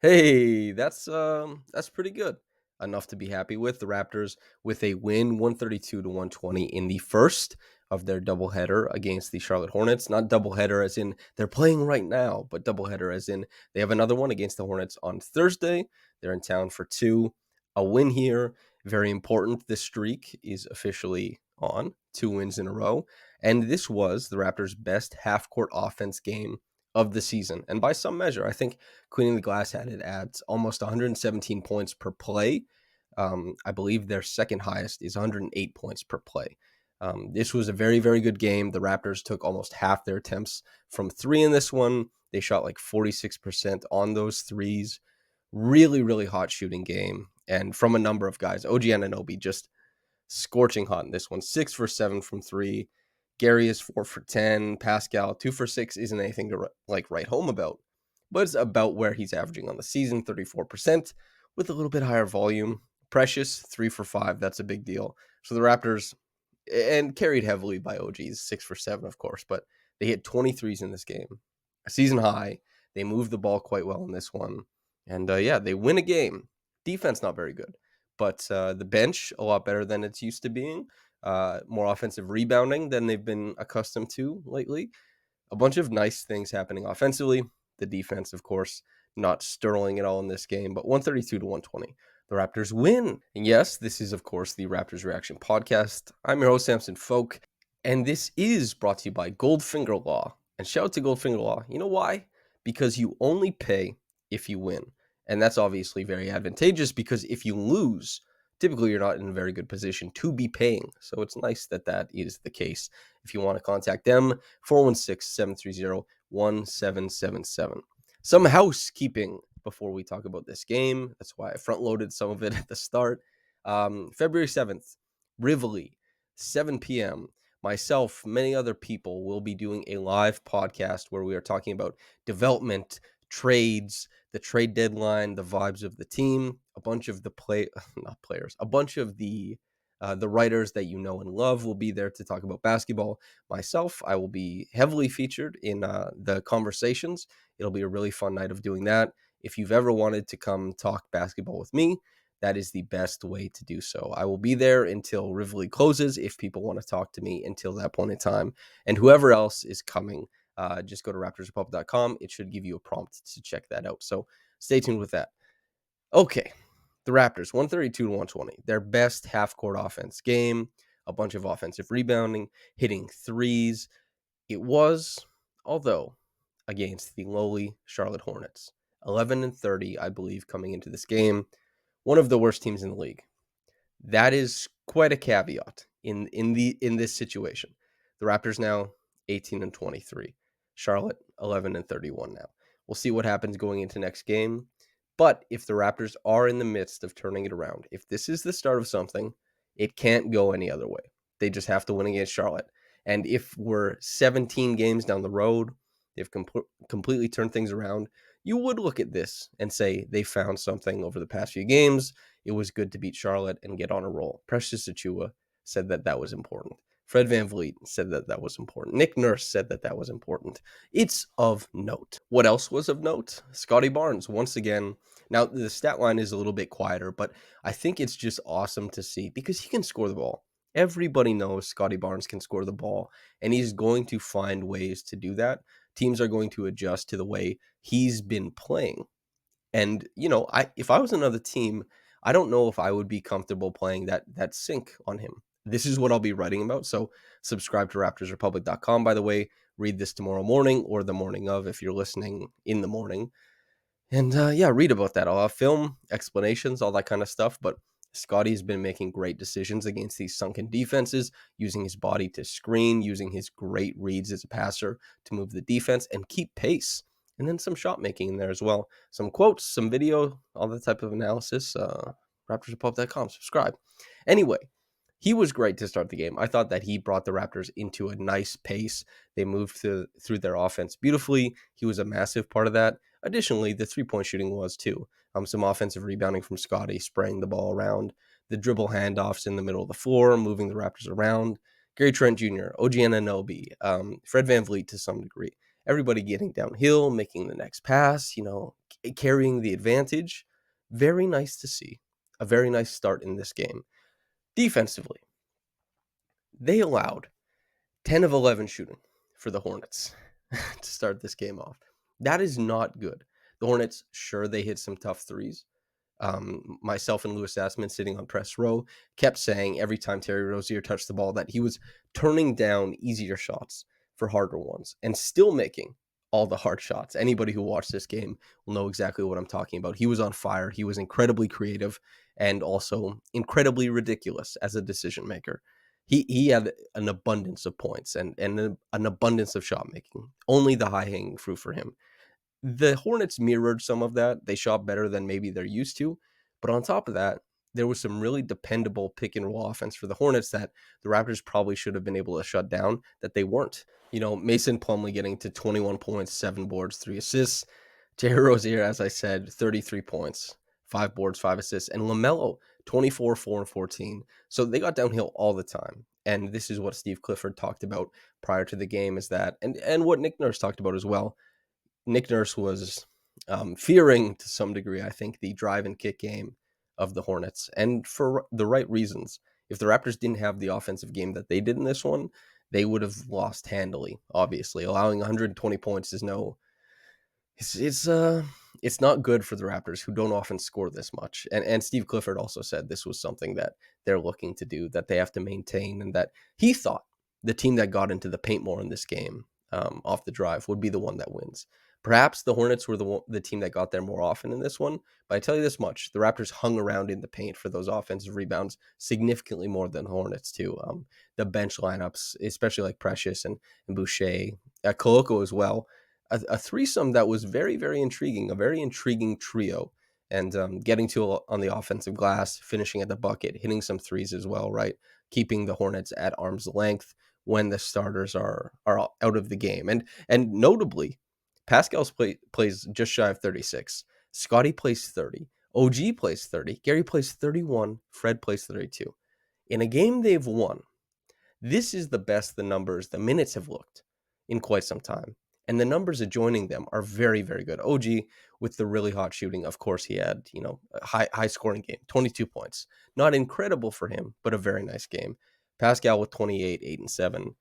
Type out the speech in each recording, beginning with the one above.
Hey, that's pretty good. Enough to be happy with. The Raptors with a win 132 to 120 in the first of their doubleheader against the Charlotte Hornets. Not doubleheader as in they're playing right now, but doubleheader as in they have another one against the Hornets on Thursday. They're in town for two. A win here, very important. The streak is officially on, 2 wins in a row. And this was the Raptors' best half court offense game of the season. And by some measure, I think cleaning the glass had it at almost 117 points per play. I believe their second highest is 108 points per play. This was a very, very good game. The Raptors took almost half their attempts from three in this one. They shot like 46% on those threes. Really, really hot shooting game. And from a number of guys, OG Anunoby just scorching hot in this one. 6 for 7 from three. Gary is 4 for 10. Pascal 2 for 6 isn't anything to write home about, but it's about where he's averaging on the season, 34% with a little bit higher volume. Precious 3 for 5. That's a big deal. So the Raptors, and carried heavily by OG's 6 for 7, of course, but they hit 23s in this game, a season high. They moved the ball quite well in this one, and yeah, they win a game. Defense not very good, but the bench a lot better than it's used to being. More offensive rebounding than they've been accustomed to lately. A bunch of nice things happening offensively. The defense, of course, not sterling at all in this game, but 132 to 120. The Raptors win. And yes, this is, of course, the Raptors Reaction Podcast. I'm your host, Samson Folk, and this is brought to you by Goldfinger Law. And shout out to Goldfinger Law. You know why? Because you only pay if you win. And that's obviously very advantageous because if you lose, typically you're not in a very good position to be paying. So it's nice that that is the case. If you want to contact them, 416-730-1777. Some housekeeping before we talk about this game. That's why I front loaded some of it at the start. February 7th, Rivoli, 7 p.m. Myself, many other people will be doing a live podcast where we are talking about development, trades, the trade deadline, the vibes of the team, a bunch of the not players, a bunch of the writers that you know and love will be there to talk about basketball. Myself, I will be heavily featured in the conversations. It'll be a really fun night of doing that. If you've ever wanted to come talk basketball with me, that is the best way to do so. I will be there until Rivoli closes if people want to talk to me until that point in time. And whoever else is coming, just go to raptorsrepublic.com. It should give you a prompt to check that out. So stay tuned with that. Okay, the Raptors, 132 to 120. Their best half-court offense game, a bunch of offensive rebounding, hitting threes. It was, although, against the lowly Charlotte Hornets. 11-30, I believe, coming into this game. One of the worst teams in the league. That is quite a caveat in this situation. The Raptors now 18-23. Charlotte 11-31 now. We'll see what happens going into next game. But if the Raptors are in the midst of turning it around, if this is the start of something, it can't go any other way. They just have to win against Charlotte. And if we're 17 games down the road, they've completely turned things around, you would look at this and say they found something over the past few games. It was good to beat Charlotte and get on a roll. Precious Achiuwa said that that was important. Fred VanVleet said that that was important. Nick Nurse said that that was important. It's of note. What else was of note? Scotty Barnes, once again. Now, the stat line is a little bit quieter, but I think it's just awesome to see because he can score the ball. Everybody knows Scotty Barnes can score the ball, and he's going to find ways to do that. Teams are going to adjust to the way he's been playing. And, if I was another team, I don't know if I would be comfortable playing that sync on him. This is what I'll be writing about. So subscribe to raptorsrepublic.com, by the way. Read this tomorrow morning or the morning of if you're listening in the morning. And yeah, read about that. I'll have film, explanations, all that kind of stuff. But Scotty's been making great decisions against these sunken defenses, using his body to screen, using his great reads as a passer to move the defense and keep pace. And then some shot making in there as well. Some quotes, some video, all that type of analysis. RaptorsRepublic.com. Subscribe. Anyway, he was great to start the game. I thought that he brought the Raptors into a nice pace. They moved through their offense beautifully. He was a massive part of that. Additionally, the three-point shooting was too. Some offensive rebounding from Scotty, spraying the ball around, the dribble handoffs in the middle of the floor, moving the Raptors around. Gary Trent Jr., OG Anunoby, Fred VanVleet to some degree. Everybody getting downhill, making the next pass, carrying the advantage. Very nice to see. A very nice start in this game. Defensively, they allowed 10 of 11 shooting for the Hornets to start this game off. That is not good. The Hornets, sure, they hit some tough threes. Myself and Louis Assman, sitting on press row, kept saying every time Terry Rozier touched the ball that he was turning down easier shots for harder ones and still making all the hard shots. Anybody who watched this game will know exactly what I'm talking about. He was on fire. He was incredibly creative and also incredibly ridiculous as a decision maker. He had an abundance of points and an abundance of shot making. Only the high hanging fruit for him. The Hornets mirrored some of that. They shot better than maybe they're used to. But on top of that, there was some really dependable pick and roll offense for the Hornets that the Raptors probably should have been able to shut down that they weren't. Mason Plumlee getting to 21 points, 7 boards, 3 assists. Terry Rozier, as I said, 33 points, 5 boards, 5 assists. And LaMelo, 24, 4, and 14. So they got downhill all the time. And this is what Steve Clifford talked about prior to the game is that, and what Nick Nurse talked about as well. Nick Nurse was fearing to some degree, I think, the drive and kick game of the Hornets, and for the right reasons. If the Raptors didn't have the offensive game that they did in this one, they would have lost handily. Obviously, allowing 120 points is it's not good for the Raptors, who don't often score this much. And Steve Clifford also said this was something that they're looking to do, that they have to maintain, and that he thought the team that got into the paint more in this game off the drive would be the one that wins. Perhaps the Hornets were the team that got there more often in this one, but I tell you this much, the Raptors hung around in the paint for those offensive rebounds significantly more than the Hornets too. The bench lineups, especially like Precious and Boucher, Koloko as well, a threesome that was very, very intriguing, a very intriguing trio, and getting to on the offensive glass, finishing at the bucket, hitting some threes as well, right? Keeping the Hornets at arm's length when the starters are out of the game. And notably, Pascal plays just shy of 36. Scotty plays 30. OG plays 30. Gary plays 31. Fred plays 32. In a game they've won, this is the best the minutes have looked in quite some time. And the numbers adjoining them are very, very good. OG with the really hot shooting, of course, he had, a high scoring game, 22 points. Not incredible for him, but a very nice game. Pascal with 28, 8, and 7.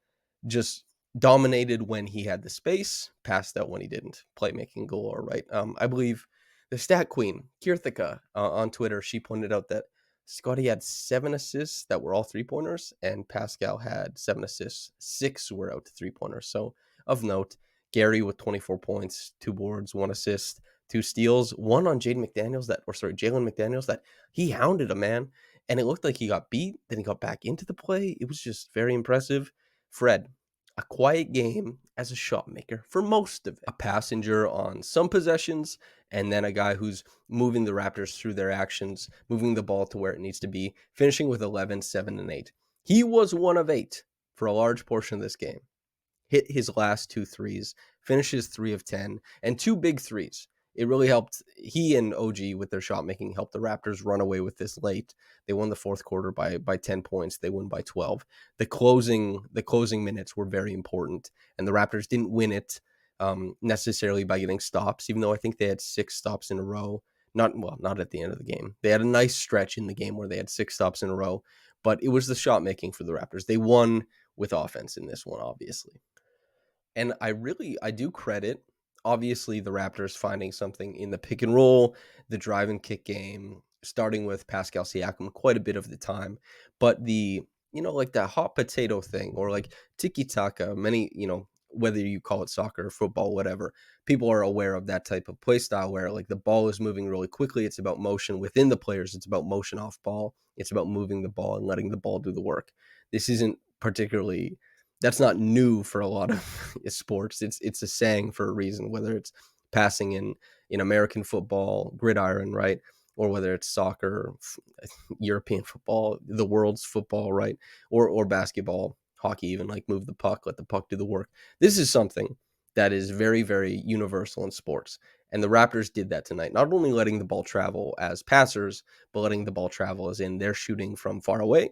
Just dominated when he had the space, passed out when he didn't. Playmaking galore, right? I believe the stat queen, Kirthika, on Twitter, she pointed out that Scotty had 7 assists that were all 3-pointers, and Pascal had 7 assists. 6 were out to 3-pointers. So, of note, Gary with 24 points, 2 boards, 1 assist, 2 steals, 1 on Jalen McDaniels that he hounded a man, and it looked like he got beat, then he got back into the play. It was just very impressive. Fred, a quiet game as a shot maker for most of it. A passenger on some possessions, and then a guy who's moving the Raptors through their actions, moving the ball to where it needs to be, finishing with 11, 7, and 8. He was 1 of 8 for a large portion of this game. Hit his last 2 threes, finishes 3 of 10, and 2 big threes. It really helped. He and OG with their shot making helped the Raptors run away with this late. They won the fourth quarter by 10 points. They won by 12. The closing minutes were very important, and the Raptors didn't win it necessarily by getting stops, even though I think they had 6 stops in a row. Not at the end of the game. They had a nice stretch in the game where they had 6 stops in a row, but it was the shot making for the Raptors. They won with offense in this one, obviously. And I do credit, obviously, the Raptors finding something in the pick and roll, the drive and kick game, starting with Pascal Siakam quite a bit of the time. But like that hot potato thing, or like tiki taka, whether you call it soccer, football, whatever, people are aware of that type of play style where like the ball is moving really quickly. It's about motion within the players. It's about motion off ball. It's about moving the ball and letting the ball do the work. This isn't particularly That's not new for a lot of sports. It's a saying for a reason, whether it's passing in American football, gridiron, right? Or whether it's soccer, European football, the world's football, right? Or basketball, hockey, even, like move the puck, let the puck do the work. This is something that is very, very universal in sports. And the Raptors did that tonight, not only letting the ball travel as passers, but letting the ball travel as in they're shooting from far away.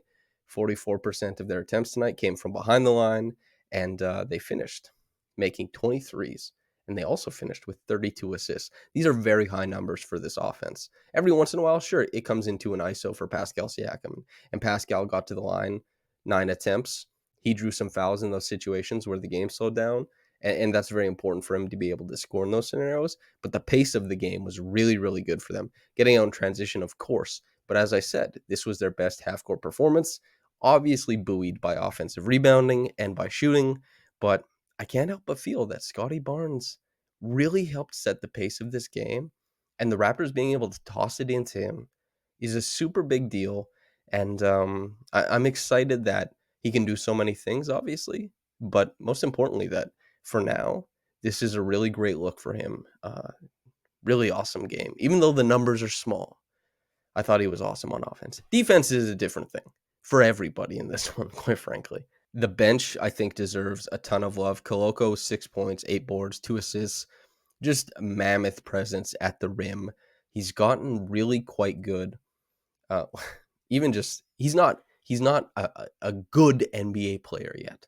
44% of their attempts tonight came from behind the line, and they finished making 23s and they also finished with 32 assists. These are very high numbers for this offense. Every once in a while, sure, it comes into an ISO for Pascal Siakam, and Pascal got to the line 9 attempts. He drew some fouls in those situations where the game slowed down, and that's very important for him to be able to score in those scenarios. But the pace of the game was really, really good for them. Getting out in transition, of course, but as I said, this was their best half-court performance, obviously buoyed by offensive rebounding and by shooting, but I can't help but feel that Scotty Barnes really helped set the pace of this game, and the Raptors being able to toss it into him is a super big deal, and I'm excited that he can do so many things, obviously, but most importantly, that for now, this is a really great look for him. Really awesome game, even though the numbers are small. I thought he was awesome on offense. Defense is a different thing for everybody in this one, quite frankly. The bench, I think, deserves a ton of love. Koloko, 6 points, 8 boards, 2 assists, just mammoth presence at the rim. He's gotten really quite good. Uh, even just he's not a good NBA player yet.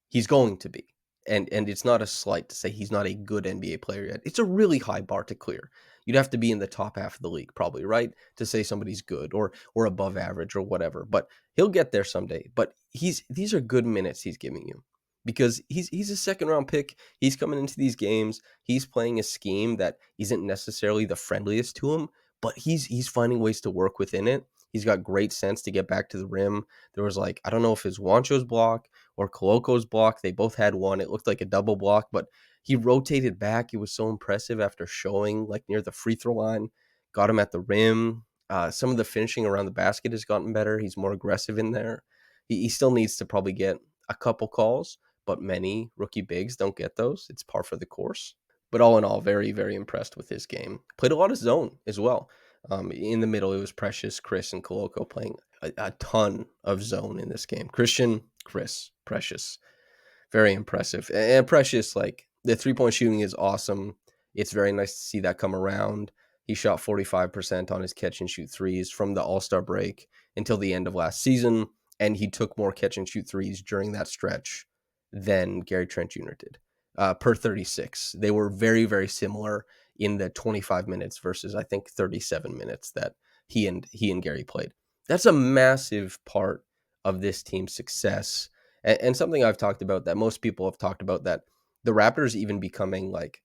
He's going to be. And it's not a slight to say he's not a good NBA player yet. It's a really high bar to clear. You'd have to be in the top half of the league, probably, right? To say somebody's good or above average or whatever. But he'll get there someday. But these are good minutes he's giving you. Because he's a second round pick. He's coming into these games. He's playing a scheme that isn't necessarily the friendliest to him, but he's finding ways to work within it. He's got great sense to get back to the rim. There was like, I don't know if it's Juancho's block or Koloko's block. They both had one. It looked like a double block, but he rotated back. It was so impressive after showing like near the free throw line, got him at the rim. Some of the finishing around the basket has gotten better. He's more aggressive in there. He still needs to probably get a couple calls, but many rookie bigs don't get those. It's par for the course. But all in all, very, very impressed with his game. Played a lot of zone as well. In the middle, it was Precious, Chris, and Koloko playing a ton of zone in this game. Christian, Chris, Precious, very impressive. And Precious, like the 3-point shooting is awesome. It's very nice to see that come around. He shot 45% on his catch and shoot threes from the All-Star break until the end of last season, and he took more catch and shoot threes during that stretch than Gary Trent Jr. did, per 36. They were very, very similar in the 25 minutes versus I think 37 minutes that he and Gary played. That's a massive part of this team's success, and something I've talked about that most people have talked about, that the Raptors even becoming like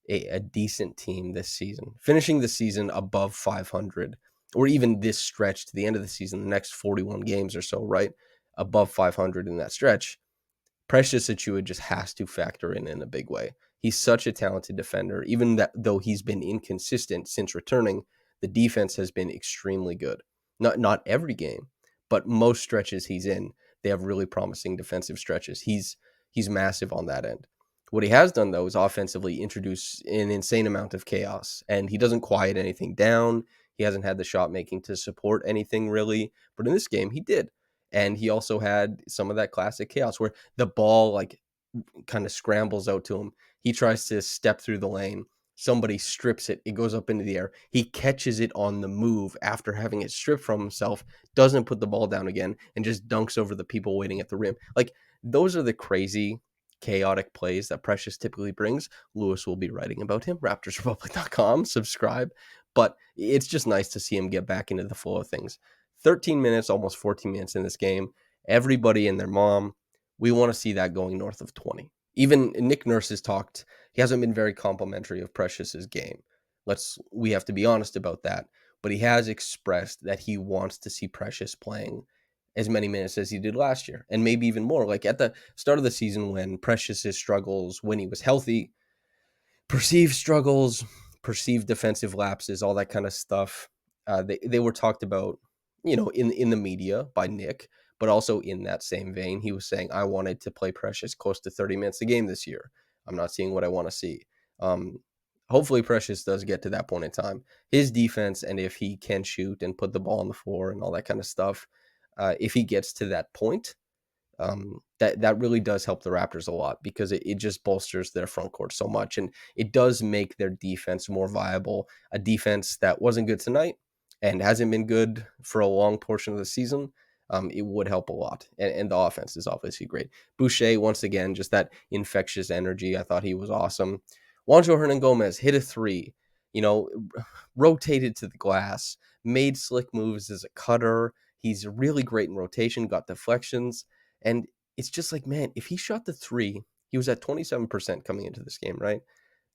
a decent team this season, finishing the season above 500, or even this stretch to the end of the season, the next 41 games or so, right? Above 500 in that stretch. Precious Achiuwa just has to factor in a big way. He's such a talented defender. Even that, though he's been inconsistent since returning, the defense has been extremely good. Not every game, but most stretches he's in, they have really promising defensive stretches. He's massive on that end. What he has done, though, is offensively introduce an insane amount of chaos, and he doesn't quiet anything down. He hasn't had the shot making to support anything really, but in this game he did. And he also had some of that classic chaos where the ball like kind of scrambles out to him. He tries to step through the lane. Somebody strips it. It goes up into the air. He catches it on the move after having it stripped from himself, doesn't put the ball down again, and just dunks over the people waiting at the rim. Like, those are the crazy, chaotic plays that Precious typically brings. Lewis will be writing about him, raptorsrepublic.com. Subscribe. But it's just nice to see him get back into the flow of things. 13 minutes, almost 14 minutes in this game. Everybody and their mom, we want to see that going north of 20. Even Nick Nurse has talked, he hasn't been very complimentary of Precious's game. We have to be honest about that. But he has expressed that he wants to see Precious playing as many minutes as he did last year, and maybe even more. Like at the start of the season when Precious's struggles, when he was healthy, perceived struggles, perceived defensive lapses, all that kind of stuff, they were talked about, in the media by Nick, but also in that same vein, he was saying, I wanted to play Precious close to 30 minutes a game this year. I'm not seeing what I want to see. Hopefully Precious does get to that point in time. His defense, and if he can shoot and put the ball on the floor and all that kind of stuff, if he gets to that point, that really does help the Raptors a lot, because it just bolsters their front court so much, and it does make their defense more viable. A defense that wasn't good tonight and hasn't been good for a long portion of the season. it would help a lot. And the offense is obviously great. Boucher, once again, just that infectious energy. I thought he was awesome. Juancho Hernan-Gomez hit a three, you know, rotated to the glass, made slick moves as a cutter. He's really great in rotation, got deflections. And it's just like, man, if he shot the three, he was at 27% coming into this game, right?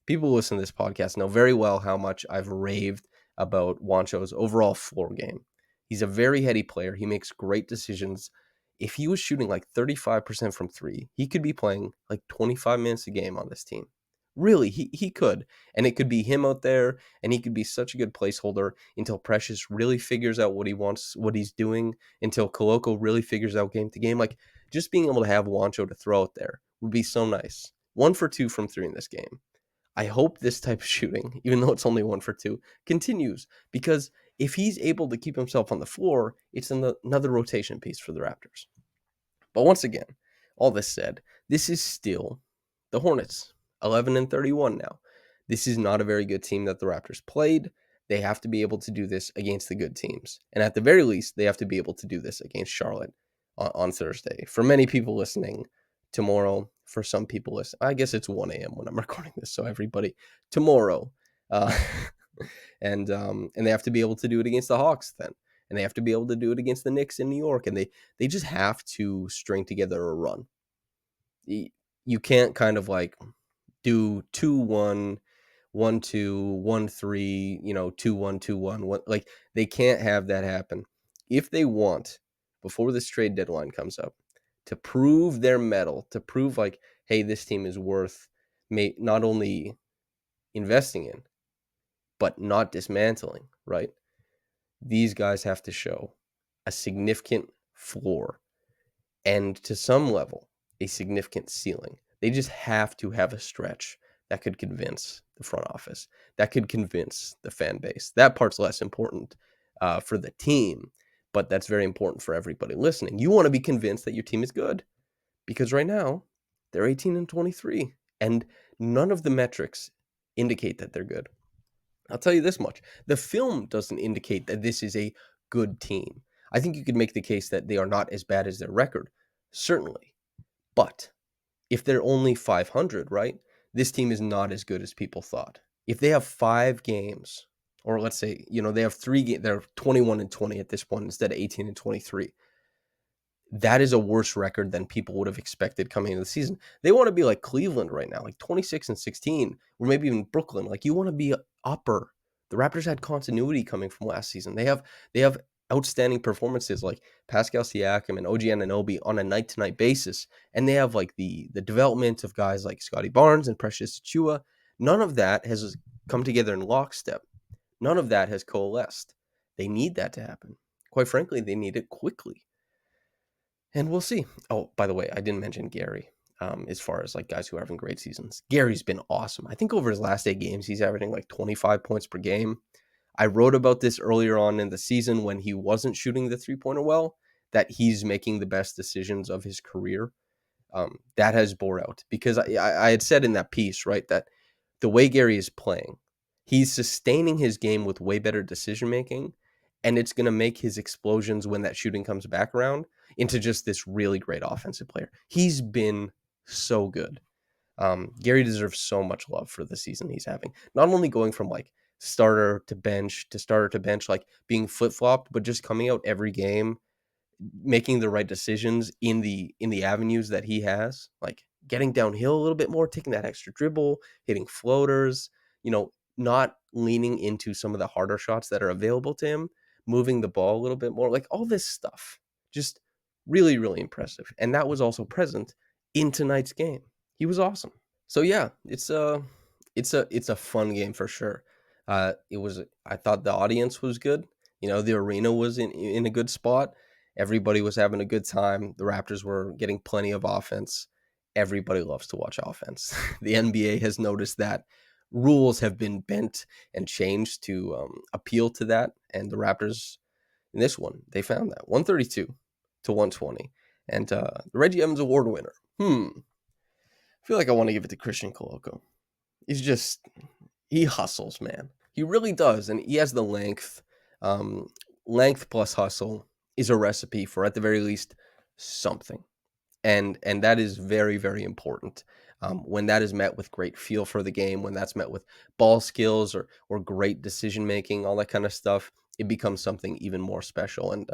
People who listen to this podcast know very well how much I've raved about Juancho's overall floor game. He's a very heady player. He makes great decisions. If he was shooting like 35% from three, he could be playing like 25 minutes a game on this team. Really, he could. And it could be him out there, and he could be such a good placeholder until Precious really figures out what he wants, what he's doing, until Koloko really figures out game to game. Like, just being able to have Juancho to throw out there would be so nice. 1 for 2 from three in this game. I hope this type of shooting, even though it's only 1 for 2, continues, because if he's able to keep himself on the floor, it's another rotation piece for the Raptors. But once again, all this said, this is still the Hornets, 11-31 now. This is not a very good team that the Raptors played. They have to be able to do this against the good teams. And at the very least, they have to be able to do this against Charlotte on Thursday. For many people listening, tomorrow. For some people listening, I guess it's 1 a.m. when I'm recording this. So everybody, tomorrow. Uh, and they have to be able to do it against the Hawks then. And they have to be able to do it against the Knicks in New York. And they just have to string together a run. You can't kind of like do 2-1, 1-2, 1-3, 2-1, 2-1. Like, they can't have that happen. If they want, before this trade deadline comes up, to prove their mettle, to prove like, hey, this team is worth not only investing in, but not dismantling, right? These guys have to show a significant floor and, to some level, a significant ceiling. They just have to have a stretch that could convince the front office, that could convince the fan base. That part's less important for the team, but that's very important for everybody listening. You want to be convinced that your team is good, because right now they're 18-23, and none of the metrics indicate that they're good. I'll tell you this much. The film doesn't indicate that this is a good team. I think you could make the case that they are not as bad as their record, certainly. But if they're only 500, right, this team is not as good as people thought. If they have 5 games, or let's say, they have 3 games, they're 21-20 at this point instead of 18-23. That is a worse record than people would have expected coming into the season. They want to be like Cleveland right now, like 26-16, or maybe even Brooklyn. Like, you want to be upper. The Raptors had continuity coming from last season. They have outstanding performances like Pascal Siakam and OG Anunoby on a night-to-night basis, and they have like the development of guys like Scotty Barnes and Precious Achiuwa. None of that has come together in lockstep. None of that has coalesced. They need that to happen. Quite frankly, they need it quickly. And we'll see. Oh, by the way, I didn't mention Gary as far as like guys who are having great seasons. Gary's been awesome. I think over his last 8 games, he's averaging like 25 points per game. I wrote about this earlier on in the season when he wasn't shooting the three-pointer well, that he's making the best decisions of his career. That has bore out, because I had said in that piece, right, that the way Gary is playing, he's sustaining his game with way better decision making, and it's going to make his explosions when that shooting comes back around into just this really great offensive player. He's been so good. Gary deserves so much love for the season he's having. Not only going from like starter to bench to starter to bench, like being flip-flopped, but just coming out every game, making the right decisions in the avenues that he has, like getting downhill a little bit more, taking that extra dribble, hitting floaters, not leaning into some of the harder shots that are available to him, moving the ball a little bit more, like all this stuff. Just really, really impressive. And that was also present in tonight's game. He was awesome. So yeah, it's a fun game for sure. I thought the audience was good. The arena was in a good spot. Everybody was having a good time. The Raptors were getting plenty of offense. Everybody loves to watch offense. The NBA has noticed that rules have been bent and changed to appeal to that. And the Raptors, in this one, they found that 132-120. And the Reggie Evans Award winner. I feel like I want to give it to Christian Koloko. He hustles, man. He really does. And he has the length plus hustle. is a recipe for, at the very least, something. And that is very, very important. When that is met with great feel for the game, when that's met with ball skills or great decision making, all that kind of stuff, it becomes something even more special. And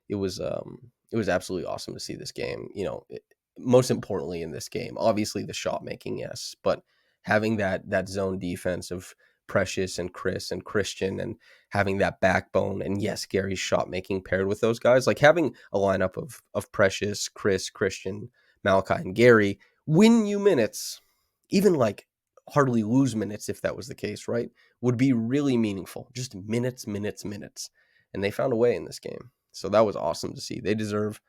it was it was absolutely awesome to see this game. Most importantly in this game, obviously the shot making, yes, but having that zone defense of Precious and Chris and Christian, and having that backbone, and yes, Gary's shot making paired with those guys, like having a lineup of Precious, Chris, Christian, Malachi, and Gary win you minutes, even like hardly lose minutes if that was the case, right? Would be really meaningful. Just minutes, minutes, minutes. And they found a way in this game. So that was awesome to see. They deserve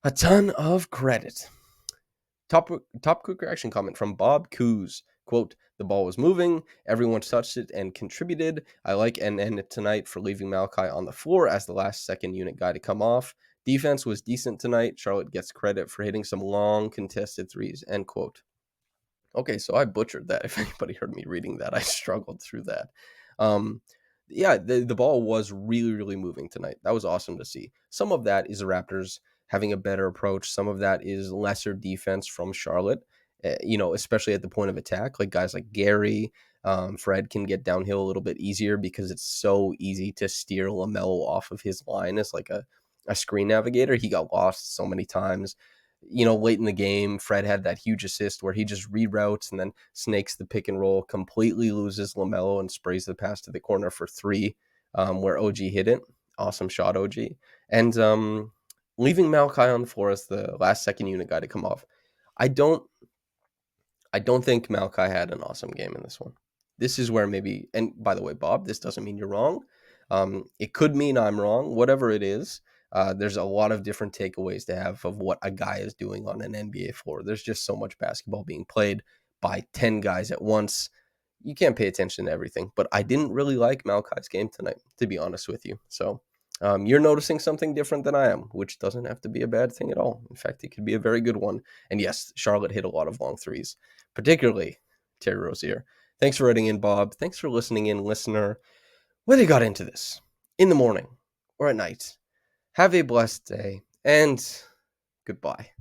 a ton of credit. Top quick reaction comment from Bob Coos. Quote, the ball was moving, everyone touched it and contributed. I like NN tonight for leaving Malachi on the floor as the last second unit guy to come off. Defense was decent tonight. Charlotte gets credit for hitting some long contested threes. End quote. Okay, so I butchered that. If anybody heard me reading that, I struggled through that. Um, yeah, the ball was really, really moving tonight. That was awesome to see. Some of that is the Raptors having a better approach. Some of that is lesser defense from Charlotte, especially at the point of attack. Like guys like Gary, Fred can get downhill a little bit easier because it's so easy to steer LaMelo off of his line as like a screen navigator. He got lost so many times. Late in the game, Fred had that huge assist where he just reroutes and then snakes the pick and roll, completely loses LaMelo and sprays the pass to the corner for three, where OG hit it. Awesome shot, OG. And leaving Malachi on the floor as the last second unit guy to come off. I don't think Malachi had an awesome game in this one. This is where maybe, and by the way, Bob, this doesn't mean you're wrong. It could mean I'm wrong, whatever it is. There's a lot of different takeaways to have of what a guy is doing on an NBA floor. There's just so much basketball being played by 10 guys at once. You can't pay attention to everything, but I didn't really like Malachi's game tonight, to be honest with you. So you're noticing something different than I am, which doesn't have to be a bad thing at all. In fact, it could be a very good one. And yes, Charlotte hit a lot of long threes, particularly Terry Rozier. Thanks for writing in, Bob. Thanks for listening in, listener. Whether you got into this in the morning or at night, have a blessed day and goodbye.